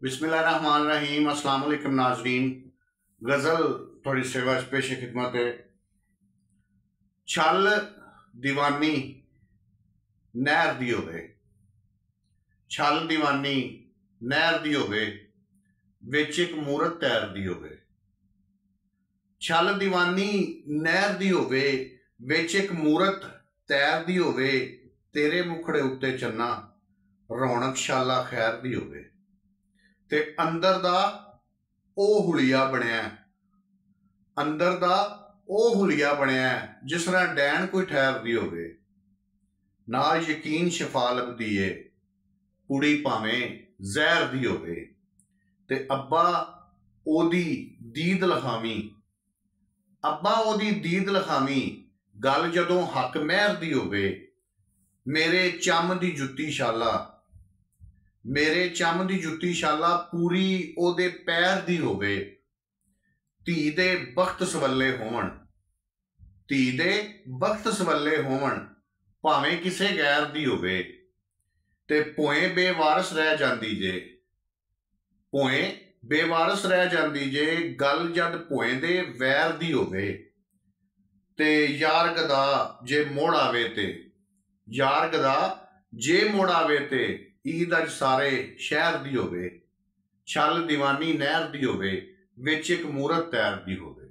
बिस्मिल्लाहिर्रहमानिर्रहीम। अस्सलाम वालेकुम नाजरीन। गज़ल थोड़ी सेवा पेश खिदमत है। छल दीवानी नहर दी होवे, छल दीवानी नहर दी होवे, विच एक मूरत तैरदी होवे। छल दीवानी नहर दी होवे, विच एक मूरत तैरदी होवे, तेरे मुखड़े उत्ते चन्ना रौनक शाला खैर दी होवे। ते अंदर दा ओ हुलिया बनया, अंदर दा ओ हुलिया बनया जिस तरह डैन कोई ठहरदी होवे। नाल यकीन शफा लभदी है, कुड़ी भावें जहर दी होवे। ते अब्बा ओदी दीद लखावी, अब्बा ओदी दीद लखावी, गल जदों हक महर दी होवे। मेरे चम दी जुत्ती शाला, मेरे चम दी जुत्ती शाला पूरी ओदे पैर दी होवे। धी दे बख्त सवल्ले होवन, धी दे बख्त सवल्ले होवन, भावें किसे गैर दी होवे। ते भोएं बेवारस रह जांदी जे, भोएं बेवारस रह जांदी जे, गल जद भोएं दे वैर दी होवे। ते यार गदा जे मोड़ आवे ते, यार गदा जे मोड़ आवे ते, ईद अज सारे शहर दी होवे। छल दीवानी नहर दी होवे, विच एक मूरत तैरदी होवे।